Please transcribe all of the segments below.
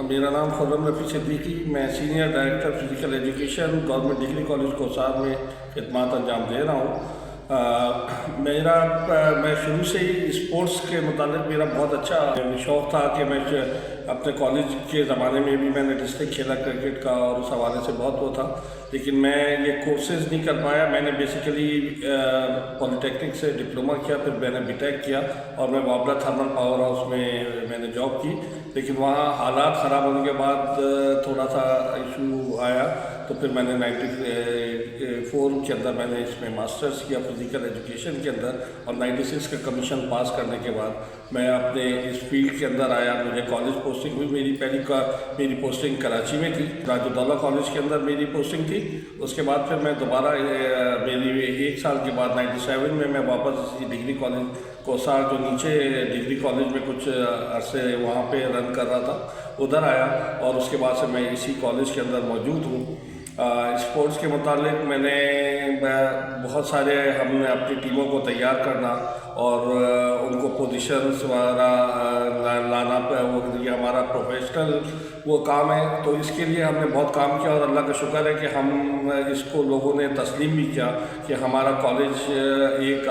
मेरा नाम खुर्रम रफ़ी सिद्दीकी, मैं senior director physical education government degree college Kosar में खिदमत अंजाम दे रहा हूँ। मैं शुरू से ही स्पोर्ट्स के मुतालिक मेरा बहुत अच्छा शौक़ था कि मैं अपने कॉलेज के ज़माने में भी मैंने डिस्ट्रिक्ट खेला क्रिकेट का और उस हवाले से बहुत वो था, लेकिन मैं ये कोर्सेज़ नहीं कर पाया। मैंने बेसिकली पॉलिटेक्निक से डिप्लोमा किया, फिर मैंने बीटेक किया और मैं वाबला थर्मल पावर हाउस में मैंने जॉब की, लेकिन वहाँ हालात ख़राब होने के बाद थोड़ा सा इशू आया, तो फिर मैंने 94 के अंदर मैंने इसमें मास्टर्स किया फिज़िकल एजुकेशन के अंदर, और 96 का कमीशन पास करने के बाद मैं अपने इस फील्ड के अंदर आया। मुझे कॉलेज पोस्टिंग हुई, मेरी पोस्टिंग कराची में थी, राजुद्दौला कॉलेज के अंदर मेरी पोस्टिंग थी। उसके बाद फिर मैं दोबारा मेरी 1 साल के बाद 97 में मैं वापस डिग्री कॉलेज कोसार जो नीचे डिग्री कॉलेज में कुछ अरसे वहाँ पे रन कर रहा था, उधर आया और उसके बाद से मैं इसी कॉलेज के अंदर मौजूद हूँ। स्पोर्ट्स के मुतालिक मैंने बहुत सारे हमने अपनी टीमों को तैयार करना और उनको पोजीशंस वगैरह लाना पे वो ये हमारा प्रोफेशनल वो काम है, तो इसके लिए हमने बहुत काम किया और अल्लाह का शुक्र है कि हम इसको लोगों ने तस्लीम भी किया कि हमारा कॉलेज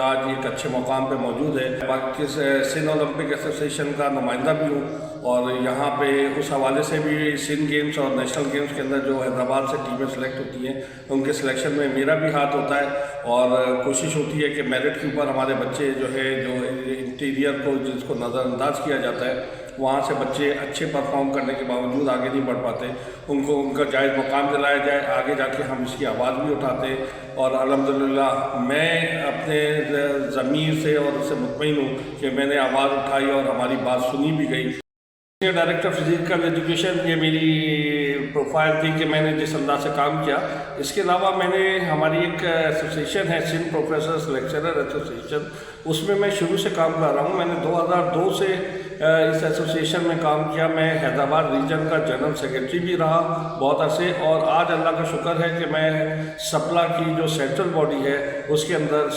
आज एक अच्छे मुकाम पे मौजूद है। बाकी सिंध ओलंपिक एसोसिएशन का नुमाइंदा भी हूँ और यहाँ पे उस हवाले से भी सिंध गेम्स और नेशनल गेम्स के अंदर जो हैदराबाद से टीमें सेलेक्ट होती हैं उनके सिलेक्शन में मेरा भी हाथ होता है, और कोशिश होती है कि मेरिट के ऊपर हमारे बच्चे जो इंटीरियर को जिसको नज़रअंदाज किया जाता है, वहाँ से बच्चे अच्छे परफॉर्म करने के बावजूद आगे नहीं बढ़ पाते, उनको उनका जायज़ मुकाम दिलाया जाए, आगे जाके हम इसकी आवाज़ भी उठाते हैं। और अल्हम्दुलिल्लाह मैं अपने ज़मीर से और उससे मुतमईन हूँ कि मैंने आवाज़ उठाई और हमारी बात सुनी भी गई। डायरेक्टर फिज़िकल एजुकेशन ये मेरी प्रोफाइल थी कि मैंने जिस अंदाज से काम किया। इसके अलावा मैंने हमारी एक एसोसिएशन है सिंध प्रोफेसर्स लेक्चरर एसोसिएशन, उसमें मैं शुरू से काम कर रहा हूँ। मैंने 2002 से इस एसोसिएशन में काम किया। मैं हैदराबाद रीजन का जनरल सेक्रेटरी भी रहा बहुत अरसे, और आज अल्लाह का शुक्र है कि मैं सप्ला की जो सेंट्रल बॉडी है उसके अंदर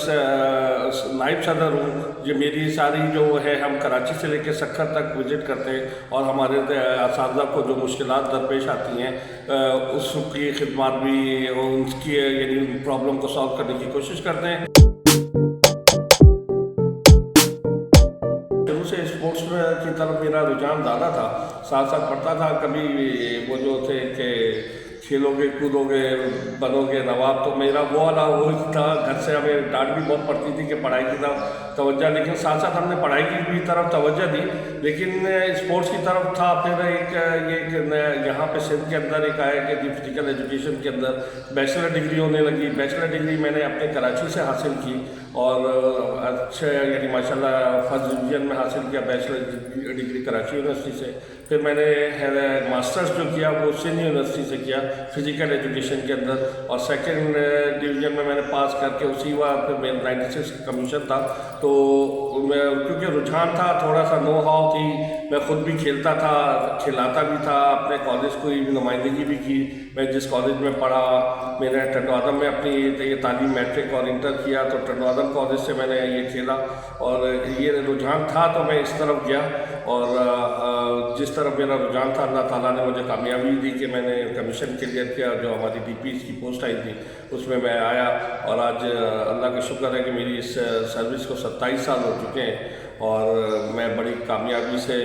नायब सदर हूँ। ये मेरी सारी जो है, हम कराची से लेकर सक्खर तक विज़िट करते हैं और हमारे असातिज़ा को जो मुश्किलात दरपेश आती हैं उसकी खिदमत भी उनकी यानी प्रॉब्लम को सॉल्व करने की कोशिश करते हैं। शुरू से स्पोर्ट्स की तरफ मेरा रुझान ज़्यादा था, साथ साथ पढ़ता था। कभी वो जो थे कि खेलोगे कूदोगे बनोगे नवाब, तो मेरा वो वाला वो था। घर से हमें डांट भी बहुत पड़ती थी कि पढ़ाई की तरफ तवज्जो, लेकिन साथ साथ हमने पढ़ाई की भी तरफ तवज्जो दी, लेकिन स्पोर्ट्स की तरफ था। फिर एक यहाँ पे सिंध के अंदर एक आया कि फिज़िकल एजुकेशन के अंदर बैचलर डिग्री होने लगी। बैचलर डिग्री मैंने अपने कराची से हासिल की और अच्छे यानी माशाल्लाह फर्स्ट डिवीज़न में हासिल किया बैचलर डिग्री कराची यूनिवर्सिटी से। फिर मैंने मास्टर्स जो किया वो सिंध यूनिवर्सिटी से किया फिज़िकल एजुकेशन के अंदर, और सेकंड डिवीज़न में मैंने पास करके उसी वक्त फिर मेरा 96 का कमीशन था। तो मैं क्योंकि रुझान था, थोड़ा सा नो हाउ थी, मैं ख़ुद भी खेलता था, खिलाता भी था, अपने कॉलेज को नुमाइंदगी भी की। मैं जिस कॉलेज में पढ़ा, मैंने टंडवादम में अपनी ये तालीम मैट्रिक और इंटर किया, तो टंडवादम कॉलेज से मैंने ये खेला और ये रुझान था तो मैं इस तरफ गया। और जिस तरफ मेरा रुझान था अल्लाह ताला ने मुझे कामयाबी दी कि मैंने कमीशन क्लियर किया। जो हमारी DPs की पोस्ट आई थी उसमें मैं आया, और आज अल्लाह का शुक्र है कि मेरी इस सर्विस को 27 साल हो चुके हैं और मैं बड़ी कामयाबी से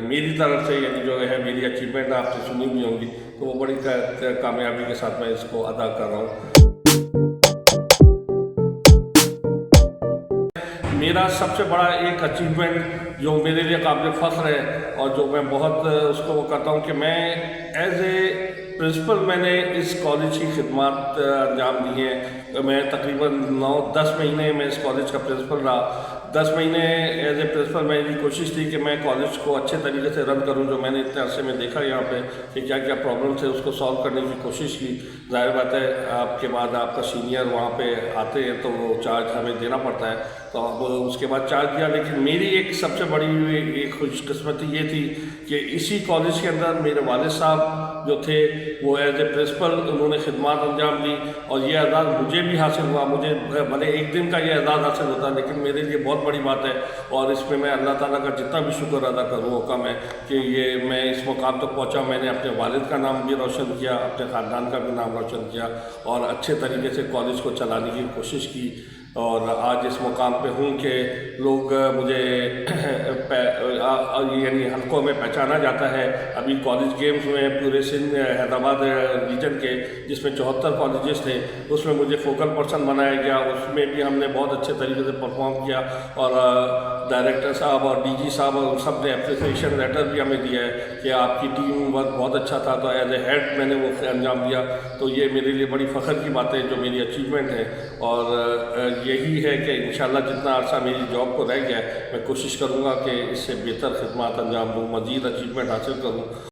मेरी तरफ से यानी जो है मेरी अचीवमेंट आपने सुनी भी होंगी, तो वो बड़ी कामयाबी के साथ मैं इसको अदा कर रहा हूँ। मेरा सबसे बड़ा एक अचीवमेंट जो मेरे लिए काबिल फ़ख्र है और जो मैं बहुत उसको वो करता हूँ कि मैं एज ए प्रिंसिपल मैंने इस कॉलेज की खिदमत अंजाम दी है। मैं तकरीबन 9-10 महीने में इस कॉलेज का प्रिंसिपल रहा। 10 महीने एज ए प्रिंसिपल मेरी कोशिश थी कि मैं कॉलेज को अच्छे तरीके से रन करूं। जो मैंने इतने अरसे में देखा यहाँ पे कि क्या क्या प्रॉब्लम्स है उसको सॉल्व करने की कोशिश की। जाहिर बात है आपके बाद आपका सीनियर वहाँ पे आते हैं तो वो चार्ज हमें देना पड़ता है, तो उसके बाद चार्ज दिया। लेकिन मेरी एक सबसे बड़ी एक खुशकिस्मती ये थी कि इसी कॉलेज के अंदर मेरे वालिद साहब جو تھے وہ ایز اے پرنسپل انہوں نے خدمات انجام دی، اور یہ اعزاز مجھے بھی حاصل ہوا. مجھے بھلے ایک دن کا یہ اعزاز حاصل ہوتا لیکن میرے لیے بہت بڑی بات ہے، اور اس میں اللہ تعالیٰ کا جتنا بھی شکر ادا کروں وہ کم ہے کہ یہ میں اس مقام تک پہنچا. میں نے اپنے والد کا نام بھی روشن کیا، اپنے خاندان کا بھی نام روشن کیا، اور اچھے طریقے سے کالج کو چلانے کی کوشش کی، اور آج اس مقام پہ ہوں کہ لوگ مجھے یعنی حلقوں میں پہچانا جاتا ہے. ابھی کالج گیمز میں پورے سندھ حیدرآباد ریجن کے جس میں 74 کالجز تھے اس میں مجھے فوکل پرسن بنایا گیا. اس میں بھی ہم نے بہت اچھے طریقے سے پرفارم کیا، اور ڈائریکٹر صاحب اور ڈی جی صاحب اور سب نے اپریسیشن لیٹر بھی ہمیں دیا ہے کہ آپ کی ٹیم ورک بہت اچھا تھا، تو ایز اے ہیڈ میں نے وہ انجام دیا. تو یہ میرے لیے بڑی فخر کی بات ہے جو میری اچیومنٹ ہے، اور یہی ہے کہ انشاءاللہ جتنا عرصہ میری جاب کو رہ گیا ہے میں کوشش کروں گا کہ اس سے بہتر خدمات انجام دوں، مزید اچیومنٹ حاصل کروں.